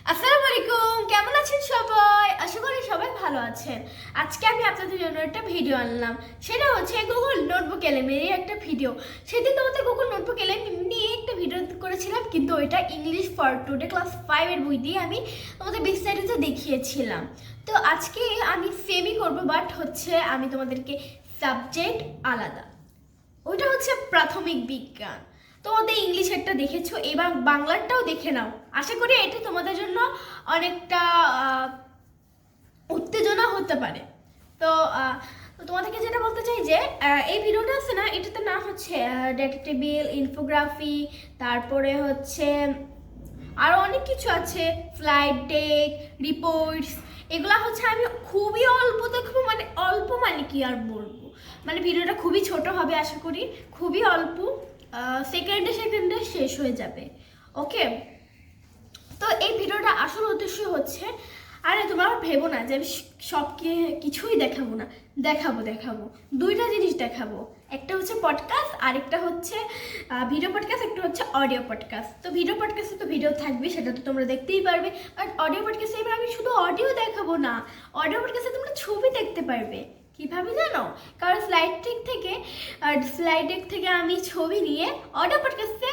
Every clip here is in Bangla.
আসসালামু আলাইকুম, কেমন আছেন সবাই? আশা করি সবাই ভালো আছেন। আজকে আমি আপনাদের জন্য একটা ভিডিও আনলাম। সেটা হচ্ছে গুগল নোটবুক এলএমের একটা ভিডিও। সেদিন তোমাদের গুগল নোটবুক এলএম নিয়ে একটা ভিডিও করেছিলাম, কিন্তু এটা ইংলিশ ফর টুডে ক্লাস 5 এর বই দিয়ে আমি তোমাদের বিস্তারিত দেখিয়েছিলাম। তো আজকে আমি সেমই করবো, বাট হচ্ছে আমি তোমাদেরকে সাবজেক্ট আলাদা। ওইটা হচ্ছে প্রাথমিক বিজ্ঞান। তোমাদের ইংলিশেরটা দেখেছো, এবার বাংলাটাও দেখে নাও। আশা করি এটা তোমাদের জন্য অনেকটা উত্তেজনা হতে পারে। তো তোমাদেরকে যেটা বলতে চাই যে এই ভিডিওটা আছে না, এটাতে না হচ্ছে ডেটা টেবিল, ইনফোগ্রাফি, তারপরে হচ্ছে আরও অনেক কিছু আছে, ফ্লাইট ডেক, রিপোর্টস। এগুলা হচ্ছে আমি খুবই অল্প দেখবো, মানে অল্প মানে কি আর বলবো, মানে ভিডিওটা খুবই ছোট হবে আশা করি, খুবই অল্প, সেকেন্ডে সেকেন্ডে শেষ হয়ে যাবে। ওকে, তো এই ভিডিওটা আসল উদ্দেশ্য হচ্ছে, আরে তোমরা ভেবো না যে আমি সব কিছুই দেখাবো না। দেখাবো দুইটা জিনিস দেখাবো। একটা হচ্ছে পডকাস্ট, আরেকটা হচ্ছে ভিডিও পডকাস্ট, একটা হচ্ছে অডিও পডকাস্ট। তো ভিডিও পডকাস্টে তো ভিডিও থাকবে, সেটা তো তোমরা দেখতেই পারবে। বাট অডিও পডকাস্টে এবার আমি শুধু অডিও দেখাবো না, অডিও পডকাস্টে তোমরা ছবি দেখতে পারবে। কিভাবে জানো? কারণ স্লাইড ডেক থেকে আমি ছবি নিয়ে অডিও পডকাস্টে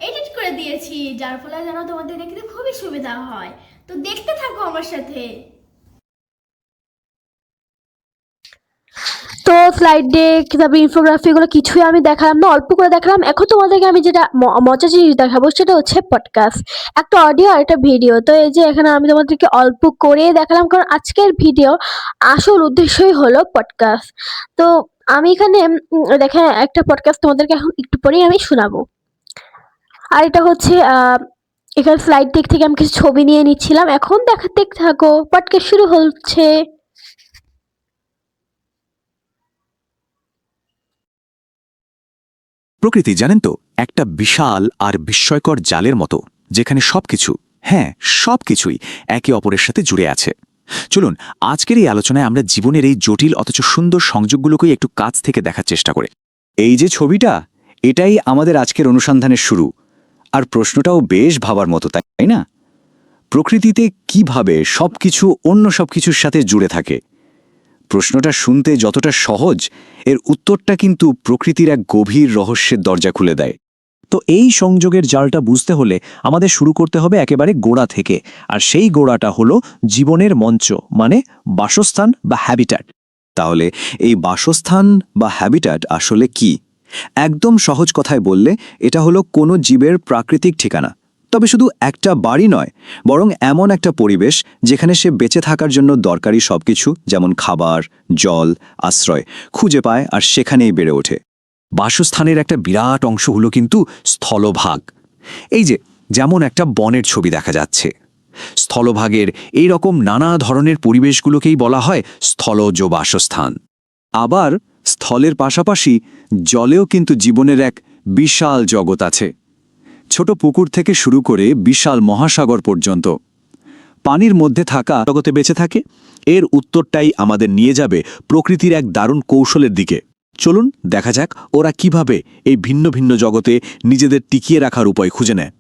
এডিট করে দিয়েছি, যার ফলে যেন তোমাদের দেখতে খুবই সুবিধা হয়। তো দেখতে থাকো আমার সাথে। তো স্লাইড ডেক, তারপর ইনফোগ্রাফি, এগুলো কিছুই আমি দেখালাম না, অল্প করে দেখালাম। এখন তোমাদেরকে আমি যেটা মজার জিনিস দেখাবো সেটা হচ্ছে পডকাস্ট, একটা অডিও আর একটা ভিডিও। তো এই যে এখানে আমি তোমাদেরকে অল্প করে দেখালাম, কারণ আজকের ভিডিও আসল উদ্দেশ্যই হলো পডকাস্ট। তো আমি এখানে দেখেন একটা পডকাস্ট তোমাদেরকে এখন একটু পরেই আমি শোনাবো। আর এটা হচ্ছে এখানে স্লাইড ডেক থেকে আমি কিছু ছবি নিয়ে নিচ্ছিলাম। এখন দেখাতে থাকো, পডকাস্ট শুরু হচ্ছে। প্রকৃতি জানেন তো একটা বিশাল আর বিস্ময়কর জালের মতো, যেখানে সবকিছু, হ্যাঁ সবকিছুই একে অপরের সাথে জুড়ে আছে। চলুন আজকের এই আলোচনায় আমরা জীবনের এই জটিল অথচ সুন্দর সংযোগগুলোকেই একটু কাছ থেকে দেখার চেষ্টা করি। এই যে ছবিটা, এটাই আমাদের আজকের অনুসন্ধানের শুরু। আর প্রশ্নটাও বেশ ভাবার মতো, তাই না? প্রকৃতিতে কিভাবে সবকিছু অন্য সবকিছুর সাথে জুড়ে থাকে? প্রশ্নটা শুনতে যতটা সহজ, এর উত্তরটা কিন্তু প্রকৃতির এক গভীর রহস্যের দরজা খুলে দেয়। তো এই সংযোগের জালটা বুঝতে হলে আমাদের শুরু করতে হবে একেবারে গোড়া থেকে, আর সেই গোড়াটা হলো জীবনের মঞ্চ, মানে বাসস্থান বা হ্যাবিট্যাট। তাহলে এই বাসস্থান বা হ্যাবিট্যাট আসলে কি? একদম সহজ কথায় বললে এটা হলো কোনো জীবের প্রাকৃতিক ঠিকানা। তবে শুধু একটা বাড়ি নয়, বরং এমন একটা পরিবেশ যেখানে সে বেঁচে থাকার জন্য দরকারি সবকিছু, যেমন খাবার, জল, আশ্রয় খুঁজে পায় আর সেখানেই বেড়ে ওঠে। বাসস্থানের একটা বিরাট অংশ হলো কিন্তু স্থলভাগ। এই যে যেমন একটা বনের ছবি দেখা যাচ্ছে, স্থলভাগের এই রকম নানা ধরনের পরিবেশগুলোকেই বলা হয় স্থলজ বাসস্থান। আবার স্থলের পাশাপাশি জলেও কিন্তু জীবনের এক বিশাল জগৎ আছে। ছোট পুকুর থেকে শুরু করে বিশাল মহাসাগর পর্যন্ত পানির মধ্যে থাকা জগতে বেঁচে থাকে। এর উত্তরটাই আমাদের নিয়ে যাবে প্রকৃতির এক দারুণ কৌশলের দিকে। চলুন দেখা যাক ওরা কিভাবে এই ভিন্ন ভিন্ন জগতে নিজেদের টিকিয়ে রাখার উপায় খুঁজে নেয়।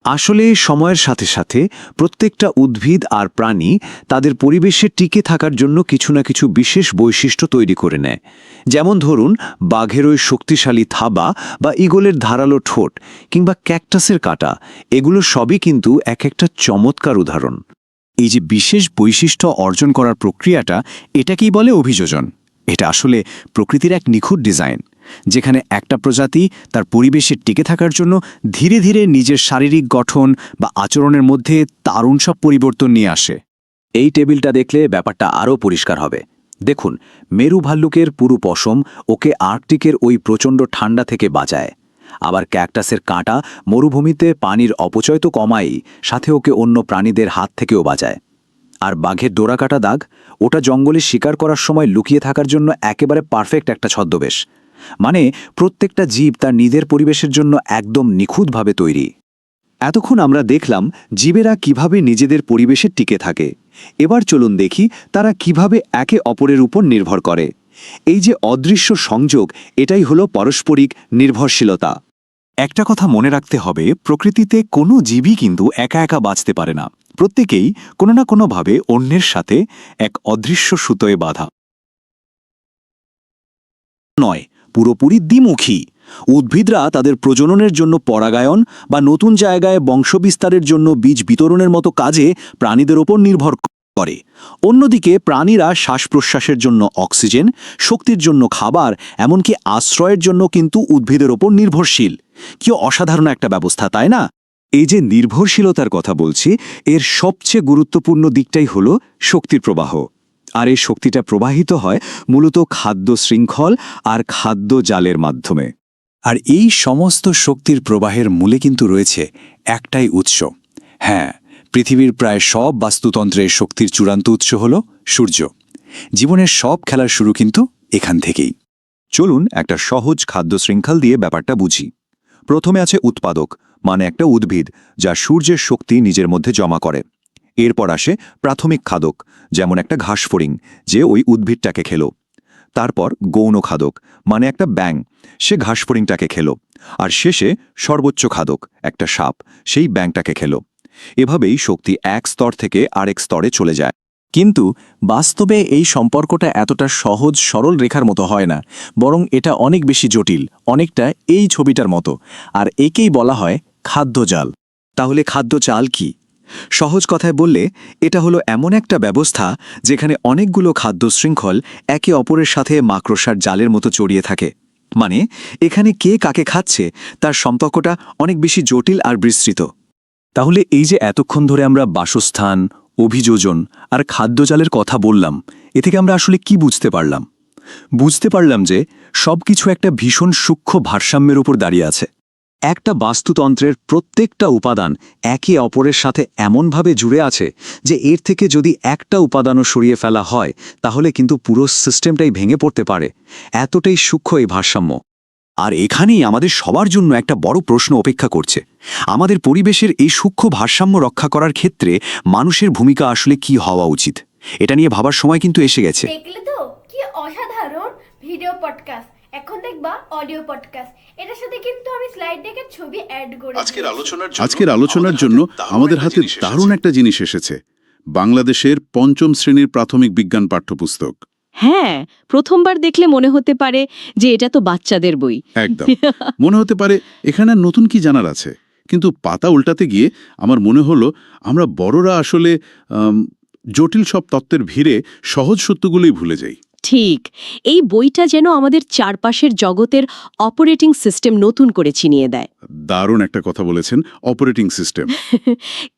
আসলে সময়ের সাথে সাথে প্রত্যেকটা উদ্ভিদ আর প্রাণী তাদের পরিবেশে টিকে থাকার জন্য কিছু না কিছু বিশেষ বৈশিষ্ট্য তৈরি করে নেয়। যেমন ধরুন বাঘের ওই শক্তিশালী থাবা, বা ঈগলের ধারালো ঠোঁট, কিংবা ক্যাকটাসের কাঁটা, এগুলো সবই কিন্তু এক একটা চমৎকার উদাহরণ। এই যে বিশেষ বৈশিষ্ট্য অর্জন করার প্রক্রিয়াটা, এটাকেই বলে অভিযোজন। এটা আসলে প্রকৃতির এক নিখুঁত ডিজাইন, যেখানে একটা প্রজাতি তার পরিবেশে টিকে থাকার জন্য ধীরে ধীরে নিজের শারীরিক গঠন বা আচরণের মধ্যে দারুণ সব পরিবর্তন নিয়ে আসে। এই টেবিলটা দেখলে ব্যাপারটা আরও পরিষ্কার হবে। দেখুন, মেরু ভাল্লুকের পুরু পশম ওকে আর্কটিকের ওই প্রচণ্ড ঠান্ডা থেকে বাঁচায়। আবার ক্যাকটাসের কাঁটা মরুভূমিতে পানির অপচয় তো কমাই, সাথে ওকে অন্য প্রাণীদের হাত থেকেও বাঁচায়। আর বাঘের ডোরাকাটা দাগ, ওটা জঙ্গলে শিকার করার সময় লুকিয়ে থাকার জন্য একেবারে পারফেক্ট একটা ছদ্মবেশ। মানে প্রত্যেকটা জীব তার নিজের পরিবেশের জন্য একদম নিখুঁতভাবে তৈরি। এতক্ষণ আমরা দেখলাম জীবেরা কিভাবে নিজেদের পরিবেশে টিকে থাকে। এবার চলুন দেখি তারা কিভাবে একে অপরের উপর নির্ভর করে। এই যে অদৃশ্য সংযোগ, এটাই হলো পারস্পরিক নির্ভরশীলতা। একটা কথা মনে রাখতে হবে, প্রকৃতিতে কোনো জীবই কিন্তু একা একা বাঁচতে পারে না। প্রত্যেকেই কোনো না কোনোভাবে অন্যের সাথে এক অদৃশ্য সুতোয় বাঁধা নয়, পুরোপুরি দ্বিমুখী। উদ্ভিদরা তাদের প্রজননের জন্য পরাগায়ন বা নতুন জায়গায় বংশবিস্তারের জন্য বীজ বিতরণের মতো কাজে প্রাণীদের ওপর নির্ভর করে। অন্যদিকে প্রাণীরা শ্বাস প্রশ্বাসের জন্য অক্সিজেন, শক্তির জন্য খাবার, এমনকি আশ্রয়ের জন্য কিন্তু উদ্ভিদের ওপর নির্ভরশীল। কি অসাধারণ একটা ব্যবস্থা, তাই না? এই যে নির্ভরশীলতার কথা বলছি, এর সবচেয়ে গুরুত্বপূর্ণ দিকটাই হলো শক্তির প্রবাহ। আর এই শক্তিটা প্রবাহিত হয় মূলত খাদ্য শৃঙ্খল আর খাদ্য জালের মাধ্যমে। আর এই সমস্ত শক্তির প্রবাহের মূলে কিন্তু রয়েছে একটাই উৎস। হ্যাঁ, পৃথিবীর প্রায় সব বাস্তুতন্ত্রের শক্তির চূড়ান্ত উৎস হল সূর্য। জীবনের সব খেলার শুরু কিন্তু এখান থেকেই। চলুন একটা সহজ খাদ্য শৃঙ্খল দিয়ে ব্যাপারটা বুঝি। প্রথমে আছে উৎপাদক, মানে একটা উদ্ভিদ যা সূর্যের শক্তি নিজের মধ্যে জমা করে। এরপর আসে প্রাথমিক খাদক, যেমন একটা ঘাসফড়িং, যে ওই উদ্ভিদটাকে খেলো। তারপর গৌণ খাদক, মানে একটা ব্যাঙ, সে ঘাসফড়িংটাকে খেলো। আর শেষে সর্বোচ্চ খাদক, একটা সাপ, সেই ব্যাঙটাকে খেলো। এভাবেই শক্তি এক স্তর থেকে আরেক স্তরে চলে যায়। কিন্তু বাস্তবে এই সম্পর্কটা এতটা সহজ সরল রেখার মতো হয় না, বরং এটা অনেক বেশি জটিল, অনেকটা এই ছবিটার মতো। আর একেই বলা হয় খাদ্যজাল। তাহলে খাদ্যজাল কি? সহজ কথায় বললে, এটা হলো এমন একটা ব্যবস্থা যেখানে অনেকগুলো খাদ্য শৃঙ্খল একে অপরের সাথে মাকড়সার জালের মতো জড়িয়ে থাকে। মানে এখানে কে কাকে খাচ্ছে তার সম্পর্কটা অনেক বেশি জটিল আর বিস্তৃত। তাহলে এই যে এতক্ষণ ধরে আমরা বাসস্থান, অভিযোজন আর খাদ্যজালের কথা বললাম, এ থেকে আমরা আসলে কি বুঝতে পারলাম? বুঝতে পারলাম যে সবকিছু একটা ভীষণ সূক্ষ্ম ভারসাম্যের উপর দাঁড়িয়ে আছে। একটা বাস্তুতন্ত্রের প্রত্যেকটা উপাদান একে অপরের সাথে এমনভাবে জুড়ে আছে যে এর থেকে যদি একটা উপাদানও সরিয়ে ফেলা হয় তাহলে কিন্তু পুরো সিস্টেমটাই ভেঙে পড়তে পারে। এতটাই সূক্ষ্ম এই ভারসাম্য। আর এখানেই আমাদের সবার জন্য একটা বড় প্রশ্ন অপেক্ষা করছে। আমাদের পরিবেশের এই সূক্ষ্ম ভারসাম্য রক্ষা করার ক্ষেত্রে মানুষের ভূমিকা আসলে কি হওয়া উচিত? এটা নিয়ে ভাবার সময় কিন্তু এসে গেছে। দেখলে তো কি অসাধারণ ভিডিও পডকাস্ট। এখন দেখবা অডিও পডকাস্ট। এটার সাথে কিন্তু আমি স্লাইড ডেকের ছবি অ্যাড করে আজকের আলোচনার জন্য আমাদের হাতে দারুণ একটা জিনিস এসেছে। বাংলাদেশের পঞ্চম শ্রেণীর প্রাথমিক বিজ্ঞান পাঠ্যপুস্তক। হ্যাঁ, প্রথমবার দেখলে মনে হতে পারে যে এটা তো বাচ্চাদের বই। একদম মনে হতে পারে এখানে আর নতুন কি জানার আছে, কিন্তু পাতা উল্টাতে গিয়ে আমার মনে হলো আমরা বড়রা আসলে জটিল সব তত্ত্বের ভিড়ে সহজ সত্যগুলোই ভুলে যাই। ঠিক, এই বইটা যেন আমাদের চারপাশের জগতের অপারেটিং সিস্টেম নতুন করে চিনিয়ে দেয়। দারুণ একটা কথা বলেছেন, অপারেটিং সিস্টেম।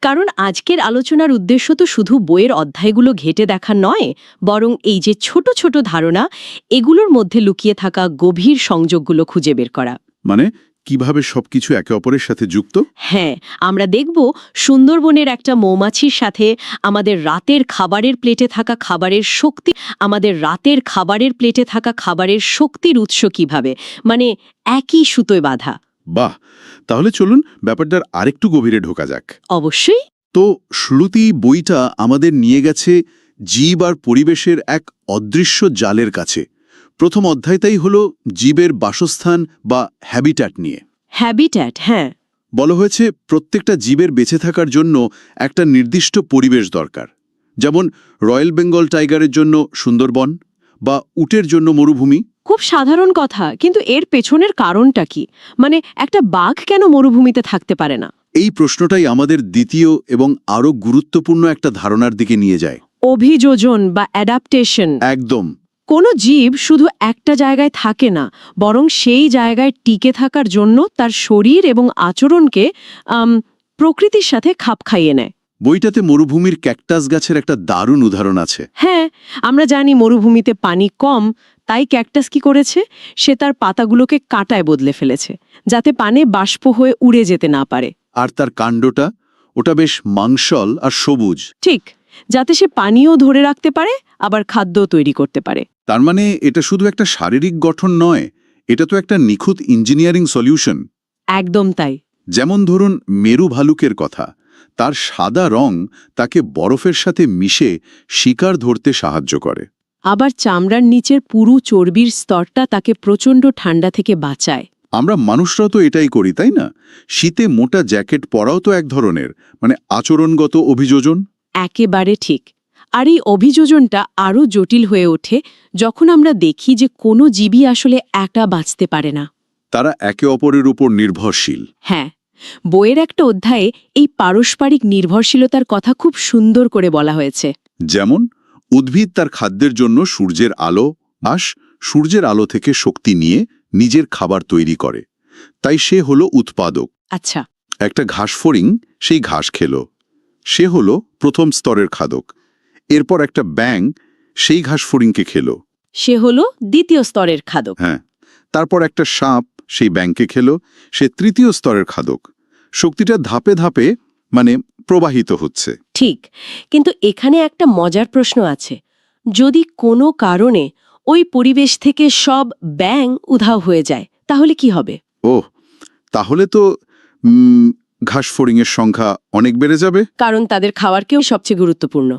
কারণ আজকের আলোচনার উদ্দেশ্য তো শুধু বইয়ের অধ্যায়গুলো ঘেঁটে দেখা নয়, বরং এই যে ছোট ছোট ধারণা, এগুলোর মধ্যে লুকিয়ে থাকা গভীর সংযোগগুলো খুঁজে বের করা। মানে কিভাবে সবকিছু একে অপরের সাথে যুক্ত। হ্যাঁ, আমরা দেখব সুন্দরবনের একটা মৌমাছির সাথে আমাদের রাতের খাবারের প্লেটে থাকা খাবারের শক্তি, আমাদের রাতের খাবারের প্লেটে থাকা খাবারের শক্তির উৎস কিভাবে, মানে একই সুতোয় বাঁধা। বাহ, তাহলে চলুন ব্যাপারটার আরেকটু গভীরে ঢোকা যাক। অবশ্যই। তো শ্রুতি বইটা আমাদের নিয়ে গেছে জীব আর পরিবেশের এক অদৃশ্য জালের কাছে। প্রথম অধ্যায়টাই হলো জীবের বাসস্থান বা হ্যাবিট্যাট নিয়ে। হ্যাবিট্যাট, হ্যাঁ। বলা হয়েছে প্রত্যেকটা জীবের বেঁচে থাকার জন্য একটা নির্দিষ্ট পরিবেশ দরকার। যেমন রয়্যাল বেঙ্গল টাইগারের জন্য সুন্দরবন বা উটের জন্য মরুভূমি। খুব সাধারণ কথা, কিন্তু এর পেছনের কারণটা কি? মানে একটা বাঘ কেন মরুভূমিতে থাকতে পারে না? এই প্রশ্নটাই আমাদের দ্বিতীয় এবং আরও গুরুত্বপূর্ণ একটা ধারণার দিকে নিয়ে যায়। অভিযোজন বা অ্যাডাপ্টেশন। একদম। কোনো জীব শুধু একটা জায়গায় থাকে না, বরং সেই জায়গায় টিকে থাকার জন্য তার শরীর এবং আচরণকে প্রকৃতির সাথে খাপ খাইয়ে নেয়। বইটাতে মরুভূমির ক্যাকটাস গাছের একটা দারুণ উদাহরণ আছে। হ্যাঁ, আমরা জানি মরুভূমিতে পানি কম, তাই ক্যাকটাস কি করেছে? সে তার পাতাগুলোকে কাঁটায় বদলে ফেলেছে, যাতে পানি বাষ্প হয়ে উড়ে যেতে না পারে। আর তার কাণ্ডটা, ওটা বেশ মাংসল আর সবুজ। ঠিক, যাতে সে পানিও ধরে রাখতে পারে, আবার খাদ্যও তৈরি করতে পারে। তার মানে এটা শুধু একটা শারীরিক গঠন নয়, এটা তো একটা নিখুঁত ইঞ্জিনিয়ারিং সলিউশন। একদম তাই। যেমন ধরুন মেরু ভালুকের কথা, তার সাদা রং তাকে বরফের সাথে মিশে শিকার ধরতে সাহায্য করে। আবার চামড়ার নিচের পুরু চর্বির স্তরটা তাকে প্রচণ্ড ঠান্ডা থেকে বাঁচায়। আমরা মানুষরাও তো এটাই করি, তাই না? শীতে মোটা জ্যাকেট পরাও তো এক ধরনের মানে আচরণগত অভিযোজন। একেবারে ঠিক। আর এই অভিযোজনটা আরও জটিল হয়ে ওঠে যখন আমরা দেখি যে কোনো জীবই আসলে একা বাঁচতে পারে না। তারা একে অপরের উপর নির্ভরশীল। হ্যাঁ, বইয়ের একটা অধ্যায়ে এই পারস্পরিক নির্ভরশীলতার কথা খুব সুন্দর করে বলা হয়েছে। যেমন উদ্ভিদ তার খাদ্যের জন্য সূর্যের আলো সূর্যের আলো থেকে শক্তি নিয়ে নিজের খাবার তৈরি করে, তাই সে হলো উৎপাদক। আচ্ছা, একটা ঘাসফড়িং সেই ঘাস খেল, সে হলো প্রথম স্তরের খাদক। এরপর একটা ব্যাঙ সেই ঘাসফড়িংকে খেল, সে হলো দ্বিতীয় স্তরের খাদক। হ্যাঁ। তারপর একটা সাপ সেই ব্যাঙকে খেল, সে তৃতীয় স্তরের খাদক। শক্তিটা ধাপে ধাপে মানে প্রবাহিত হচ্ছে। ঠিক, কিন্তু এখানে একটা মজার প্রশ্ন আছে। যদি কোনো কারণে ওই পরিবেশ থেকে সব ব্যাঙ উধাও হয়ে যায়, তাহলে কি হবে? ওহ, তাহলে তো ঘাসফড়িংয়ের সংখ্যা অনেক বেড়ে যাবে। কারণ তাদের খাওয়ারকেও সবচেয়ে গুরুত্বপূর্ণ।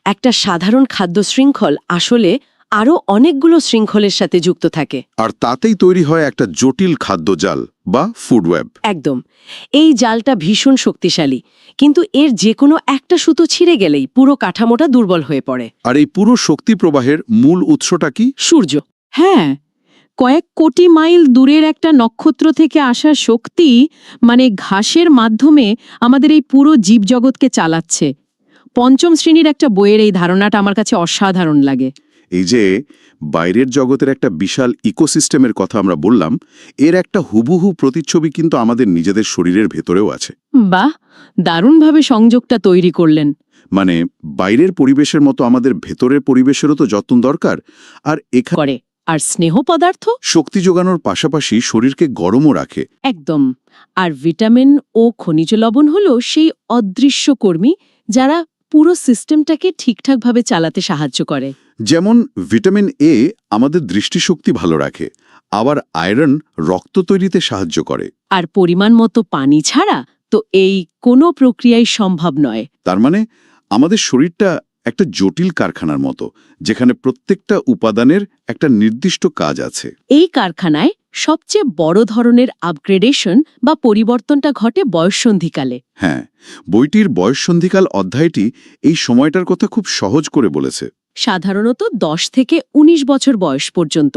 একটা সাধারণ খাদ্য শৃঙ্খল আসলে আরও অনেকগুলো শৃঙ্খলের সাথে যুক্ত থাকে। আর তাতেই তৈরি হয় একটা জটিল খাদ্যজাল বা ফুড ওয়েব। একদম। এই জালটা ভীষণ শক্তিশালী, কিন্তু এর যে কোনো একটা সুতো ছিঁড়ে গেলেই পুরো কাঠামোটা দুর্বল হয়ে পড়ে। আর এই পুরো শক্তি প্রবাহের মূল উৎসটা কি? সূর্য। হ্যাঁ, কয়েক কোটি মাইল দূরের একটা নক্ষত্র থেকে আসা শক্তি মানে ঘাসের মাধ্যমে আমাদের এই পুরো জীবজগৎকে চালাচ্ছে। পঞ্চম শ্রেণীর একটা বইয়ের এই ধারণাটা আমার কাছে অসাধারণ লাগে। এই যে বাইরের জগতের একটা বিশাল ইকোসিস্টেমের কথা আমরা বললাম, এর একটা হুবহু প্রতিচ্ছবি কিন্তু আমাদের নিজেদের শরীরের ভেতরেও আছে। বাহ, দারুণভাবে সংযোগটা তৈরি করলেন। মানে বাইরের পরিবেশের মতো আমাদের ভেতরের পরিবেশেরও তো যত্ন দরকার। আর এখানে করে আর স্নেহ পদার্থ শক্তি যোগানোর পাশাপাশি শরীরকে গরমও রাখে। একদম। আর ভিটামিন ও খনিজ লবণ হলো সেই অদৃশ্য কর্মী যারা পুরো সিস্টেমটাকে ঠিকঠাকভাবে চালাতে সাহায্য করে। যেমন ভিটামিন এ আমাদের দৃষ্টিশক্তি ভালো রাখে, আবার আয়রন রক্ত তৈরিতে সাহায্য করে। আর পরিমাণ মতো পানি ছাড়া তো এই কোনো প্রক্রিয়াই সম্ভব নয়। তার মানে আমাদের শরীরটা একটা জটিল কারখানার মতো, যেখানে প্রত্যেকটা উপাদানের একটা নির্দিষ্ট কাজ আছে। এই কারখানায় সবচেয়ে বড় ধরনের আপগ্রেডেশন বা পরিবর্তনটা ঘটে বয়ঃসন্ধিকালে। হ্যাঁ, বইটির বয়ঃসন্ধিকাল অধ্যায়টি এই সময়টার কথা খুব সহজ করে বলেছে। সাধারণত 10 থেকে 19 বছর বয়স পর্যন্ত।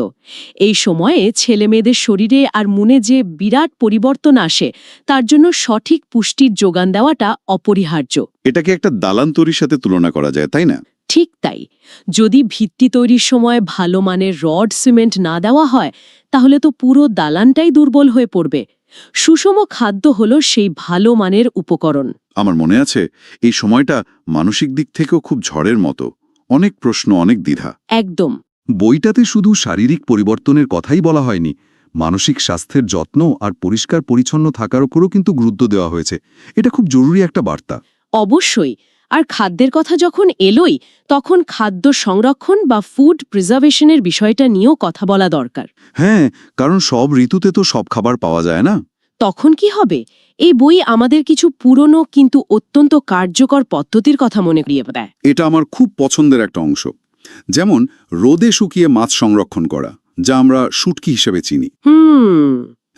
এই সময়ে ছেলেমেয়েদের শরীরে আর মনে যে বিরাট পরিবর্তন আসে, তার জন্য সঠিক পুষ্টির যোগান দেওয়াটা অপরিহার্য। এটাকে একটা দালান তৈরির সাথে তুলনা করা যায়, তাই না? ঠিক তাই। যদি ভিত্তি তৈরির সময় ভালো মানের রড সিমেন্ট না দেওয়া হয়, তাহলে তো পুরো দালানটাই দুর্বল হয়ে পড়বে। সুষম খাদ্য হলো সেই ভালো মানের উপকরণ। আমার মনে আছে এই সময়টা মানসিক দিক থেকেও খুব ঝড়ের মতো। অনেক প্রশ্ন, অনেক দ্বিধা। একদম। বইটাতে শুধু শারীরিক পরিবর্তনের কথাই বলা হয়নি, মানসিক স্বাস্থ্যের যত্ন আর পরিষ্কার পরিচ্ছন্ন থাকার উপরও কিন্তু গুরুত্ব দেওয়া হয়েছে। এটা খুব জরুরি একটা বার্তা। অবশ্যই। আর খাদ্যের কথা যখন এলোই, তখন খাদ্য সংরক্ষণ বা ফুড প্রিজার্ভেশনের বিষয়টা নিয়েও কথা বলা দরকার। হ্যাঁ, কারণ সব ঋতুতে তো সব খাবার পাওয়া যায় না। তখন কি হবে? এই বই আমাদের কিছু পুরনো কিন্তু অত্যন্ত কার্যকর পদ্ধতির কথা মনে করিয়ে দেয়। এটা আমার খুব পছন্দের একটা অংশ। যেমন রোদে শুকিয়ে মাছ সংরক্ষণ করা, যা আমরা শুটকি হিসেবে চিনি।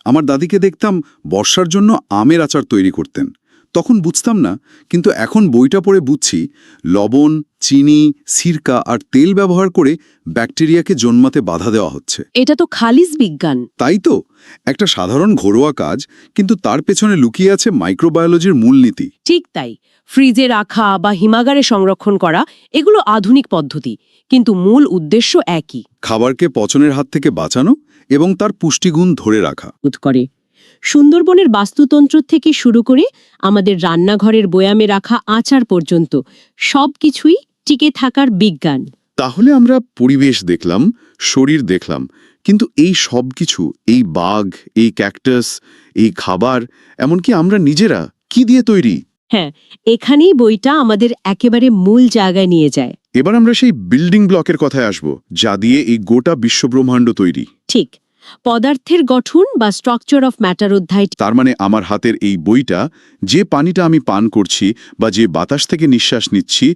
আমার দাদিকে দেখতাম বর্ষার জন্য আমের আচার তৈরি করতেন। তখন বুঝতাম না, কিন্তু এখন বইটা পড়ে বুঝছি লবণ, চিনি, সিরকা আর তেল ব্যবহার করে ব্যাকটেরিয়াকে জন্মাতে বাধা দেওয়া হচ্ছে। এটা তো খালিস বিজ্ঞান। তাই তো, একটা সাধারণ ঘরোয়া কাজ, কিন্তু তার পেছনে লুকিয়ে আছে মাইক্রোবায়োলজির মূলনীতি। ঠিক তাই। ফ্রিজে রাখা বা হিমাগারে সংরক্ষণ করা এগুলো আধুনিক পদ্ধতি, কিন্তু মূল উদ্দেশ্য একই। খাবারকে পচনের হাত থেকে বাঁচানো এবং তার পুষ্টিগুণ ধরে রাখা। করে সুন্দরবনের বাস্তুতন্ত্র থেকে শুরু করে আমাদের রান্নাঘরের বয়ামে রাখা আচার পর্যন্ত সবকিছুই টিকে থাকার বিজ্ঞান। তাহলে আমরা পরিবেশ দেখলাম, শরীর দেখলাম, কিন্তু এই সব কিছু, এই বাঘ, এই ক্যাকটাস, এই খাবার, এমনকি আমরা নিজেরা কি দিয়ে তৈরি? হ্যাঁ, এখানেই বইটা আমাদের একেবারে মূল জায়গায় নিয়ে যায়। এবার আমরা সেই বিল্ডিং ব্লকের কথায় আসব, যা দিয়ে এই গোটা বিশ্বব্রহ্মাণ্ড তৈরি। ঠিক। পদার্থের গঠন বা স্ট্রাকচার অফ ম্যাটার অধ্যায় তার মানে আমার হাতের এই বইটা, যে পানিটা আমি পান করছি বা যে বাতাস থেকে নিঃশ্বাস নিচ্ছি,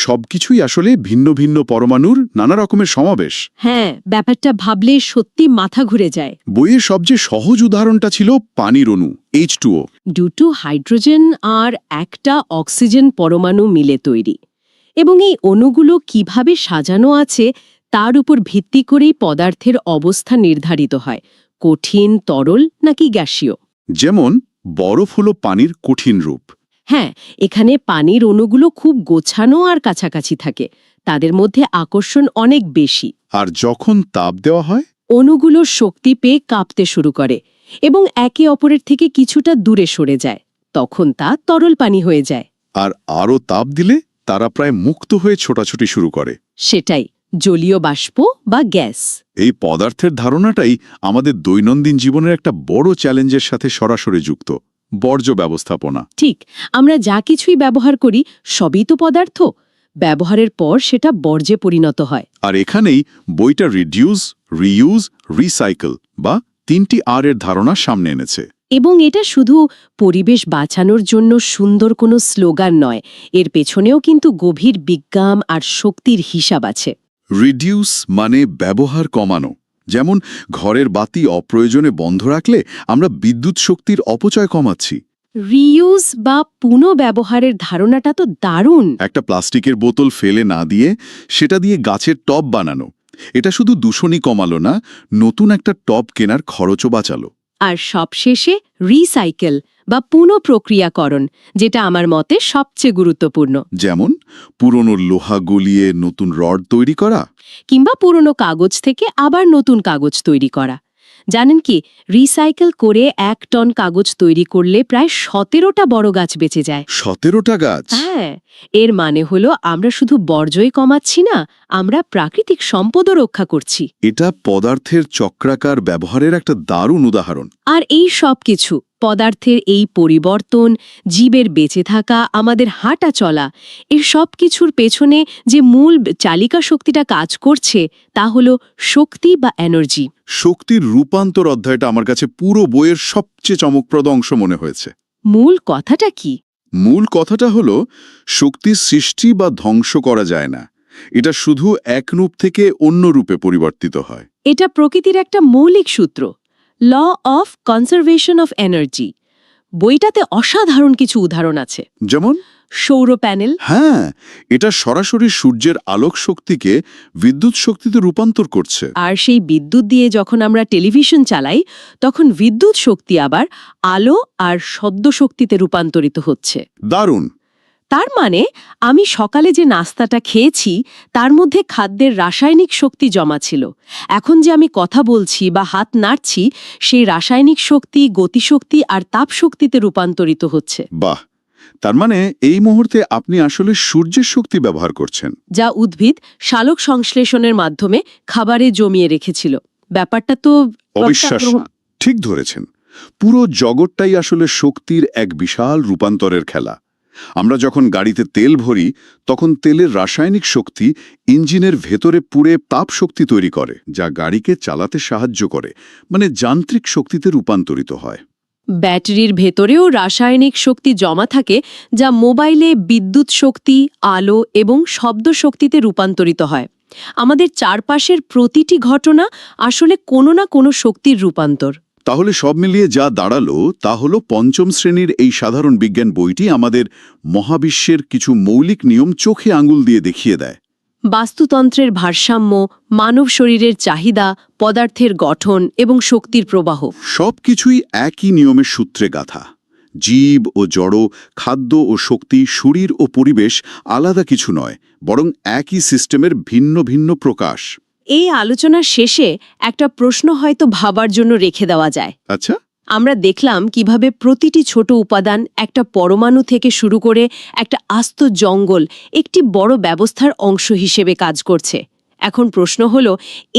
সবকিছুই আসলে ভিন্ন ভিন্ন পরমাণুর নানা রকমের সমাবেশ। হ্যাঁ, ব্যাপারটা ভাবলে সত্যি মাথা ঘুরে যায়। বইয়ের সবচেয়ে সহজ উদাহরণটা ছিল পানির অণু H2O। দুটো হাইড্রোজেন আর একটা অক্সিজেন পরমাণু মিলে তৈরি, এবং এই অণুগুলো কিভাবে সাজানো আছে তার উপর ভিত্তি করেই পদার্থের অবস্থা নির্ধারিত হয়, কঠিন, তরল নাকি গ্যাসীয়। যেমন বরফ হলো পানির কঠিন রূপ। হ্যাঁ, এখানে পানির অণুগুলো খুব গোছানো আর কাছাকাছি থাকে, তাদের মধ্যে আকর্ষণ অনেক বেশি। আর যখন তাপ দেওয়া হয়, অণুগুলো শক্তি পেয়ে কাঁপতে শুরু করে এবং একে অপরের থেকে কিছুটা দূরে সরে যায়, তখন তা তরল পানি হয়ে যায়। আর আরও তাপ দিলে তারা প্রায় মুক্ত হয়ে ছোটাছুটি শুরু করে। সেটাই জলীয় বাষ্প বা গ্যাস। এই পদার্থের ধারণাটাই আমাদের দৈনন্দিন জীবনের একটা বড় চ্যালেঞ্জের সাথে সরাসরি যুক্ত, বর্জ্য ব্যবস্থাপনা। ঠিক, আমরা যা কিছুই ব্যবহার করি সবই তো পদার্থ, ব্যবহারের পর সেটা বর্জ্যে পরিণত হয়। আর এখানেই বইটা রিডিউস, রিইউজ, রিসাইকেল বা 3টি R এর ধারণা সামনে এনেছে। এবং এটা শুধু পরিবেশ বাঁচানোর জন্য সুন্দর কোনো স্লোগান নয়, এর পেছনেও কিন্তু গভীর বিজ্ঞান আর শক্তির হিসাব আছে। রিডিউস মানে ব্যবহার কমানো। যেমন ঘরের বাতি অপ্রয়োজনে বন্ধ রাখলে আমরা বিদ্যুৎ শক্তির অপচয় কমাচ্ছি। রিইউজ বা পুনঃব্যবহারের ধারণাটা তো দারুণ। একটা প্লাস্টিকের বোতল ফেলে না দিয়ে সেটা দিয়ে গাছের টব বানানো, এটা শুধু দূষণই কমালো না, নতুন একটা টব কেনার খরচও বাঁচালো। আর সবশেষে রিসাইকেল বা পুনঃপ্রক্রিয়াকরণ, যেটা আমার মতে সবচেয়ে গুরুত্বপূর্ণ। যেমন পুরনো লোহা গলিয়ে নতুন রড তৈরি করা, কিংবা পুরনো কাগজ থেকে আবার নতুন কাগজ তৈরি করা। জানেন কি, রিসাইকেল করে 1 টন কাগজ তৈরি করলে প্রায় 17টা বড় গাছ বেঁচে যায়। 17টা গাছ। হ্যাঁ, এর মানে হলো আমরা শুধু বর্জ্যই কমাচ্ছি না, আমরা প্রাকৃতিক সম্পদও রক্ষা করছি। এটা পদার্থের চক্রাকার ব্যবহারের একটা দারুণ উদাহরণ। আর এই সব কিছু, পদার্থের এই পরিবর্তন, জীবের বেঁচে থাকা, আমাদের হাঁটা চলা, এর সব কিছুর পেছনে যে মূল চালিকা শক্তিটা কাজ করছে তা হলো শক্তি বা এনার্জি। শক্তির রূপান্তর অধ্যায়টা আমার কাছে পুরো বইয়ের সবচেয়ে চমকপ্রদ অংশ মনে হয়েছে। মূল কথাটা কি? মূল কথাটা হলো, শক্তির সৃষ্টি বা ধ্বংস করা যায় না, এটা শুধু এক রূপ থেকে অন্য রূপে পরিবর্তিত হয়। এটা প্রকৃতির একটা মৌলিক সূত্র, law of conservation of energy. বইটাতে অসাধারণ কিছু উদাহরণ আছে, যেমন সৌর প্যানেল। হ্যাঁ, এটা সরাসরি সূর্যের আলোক শক্তিকে বিদ্যুৎ শক্তিতে রূপান্তর করছে। আর সেই বিদ্যুৎ দিয়ে যখন আমরা টেলিভিশন চালাই, তখন বিদ্যুৎ শক্তি আবার আলো আর শব্দ শক্তিতে রূপান্তরিত হচ্ছে। দারুণ। তার মানে আমি সকালে যে নাস্তাটা খেয়েছি তার মধ্যে খাদ্যের রাসায়নিক শক্তি জমা ছিল, এখন যে আমি কথা বলছি বা হাত নাড়ছি সেই রাসায়নিক শক্তি গতিশক্তি আর তাপশক্তিতে রূপান্তরিত হচ্ছে। বাহ, তার মানে এই মুহূর্তে আপনি আসলে সূর্যের শক্তি ব্যবহার করছেন, যা উদ্ভিদ সালোক সংশ্লেষণের মাধ্যমে খাবারে জমিয়ে রেখেছিল। ব্যাপারটা তো অবিশ্বাস্য। ঠিক ধরেছেন, পুরো জগৎটাই আসলে শক্তির এক বিশাল রূপান্তরের খেলা। আমরা যখন গাড়িতে তেল ভরি তখন তেলের রাসায়নিক শক্তি ইঞ্জিনের ভেতরে পুড়ে তাপ শক্তি তৈরি করে, যা গাড়িকে চালাতে সাহায্য করে, মানে যান্ত্রিক শক্তিতে রূপান্তরিত হয়। ব্যাটারির ভেতরেও রাসায়নিক শক্তি জমা থাকে, যা মোবাইলে বিদ্যুৎ শক্তি, আলো এবং শব্দ শক্তিতে রূপান্তরিত হয়। আমাদের চারপাশের প্রতিটি ঘটনা আসলে কোনো না কোনো শক্তির রূপান্তর। তাহলে সব মিলিয়ে যা দাঁড়ালো তা হলো পঞ্চম শ্রেণীর এই সাধারণ বিজ্ঞান বইটি আমাদের মহাবিশ্বের কিছু মৌলিক নিয়ম চোখে আঙুল দিয়ে দেখিয়ে দেয়। বাস্তুতন্ত্রের ভারসাম্য, মানব শরীরের চাহিদা, পদার্থের গঠন এবং শক্তির প্রবাহ, সবকিছুই একই নিয়মের সূত্রে গাঁথা। জীব ও জড়, খাদ্য ও শক্তি, শরীর ও পরিবেশ আলাদা কিছু নয়, বরং একই সিস্টেমের ভিন্ন ভিন্ন প্রকাশ। এই আলোচনার শেষে একটা প্রশ্ন হয়তো ভাবার জন্য রেখে দেওয়া যায়। আচ্ছা, আমরা দেখলাম কিভাবে প্রতিটি ছোট উপাদান, একটা পরমাণু থেকে শুরু করে একটা আস্ত জঙ্গল, একটি বড় ব্যবস্থার অংশ হিসেবে কাজ করছে। এখন প্রশ্ন হলো,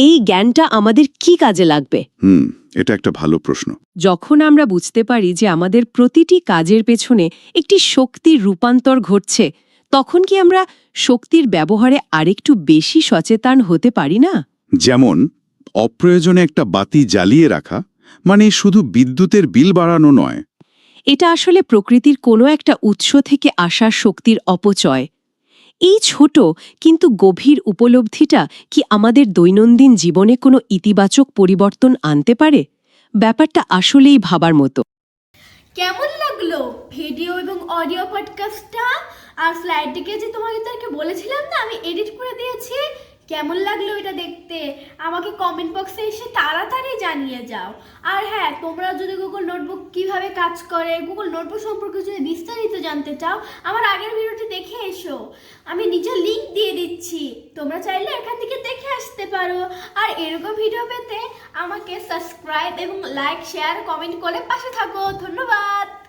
এই জ্ঞানটা আমাদের কি কাজে লাগবে? এটা একটা ভালো প্রশ্ন। যখন আমরা বুঝতে পারি যে আমাদের প্রতিটি কাজের পেছনে একটি শক্তির রূপান্তর ঘটছে, তখন কি আমরা শক্তির ব্যবহারে আরেকটু বেশি সচেতন হতে পারি না? যেমন অপ্রয়োজনে একটা বাতি জ্বালিয়ে রাখা মানে শুধু বিদ্যুতের বিল বাড়ানো নয়। এটা আসলে প্রকৃতির কোনো একটা উৎস থেকে আসা শক্তির অপচয়। এই ছোট কিন্তু গভীর উপলব্ধিটা কি আমাদের দৈনন্দিন জীবনে কোনো ইতিবাচক পরিবর্তন আনতে পারে? ব্যাপারটা আসলেই ভাবার মতো। কেমন লাগলো ভিডিও এবং অডিও পডকাস্টটা? আর স্লাইডটিকে যে তোমাদেরকে বলেছিলাম না আমি এডিট করে দিয়েছি, কেমন লাগলো এটা দেখতে আমাকে কমেন্ট বক্সে এসে তাড়াতাড়ি জানিয়ে যাও। আর হ্যাঁ, তোমরা যদি গুগল নোটবুক কিভাবে কাজ করে, গুগল নোটবুক সম্পর্কে যদি বিস্তারিত জানতে চাও, আমার আগের ভিডিওটি দেখে এসো, আমি নিচে লিংক দিয়ে দিচ্ছি, তোমরা চাইলে এখান থেকে দেখে আসতে পারো। আর এরকম ভিডিও পেতে আমাকে সাবস্ক্রাইব এবং লাইক, শেয়ার, কমেন্ট করে পাশে থাকো। ধন্যবাদ।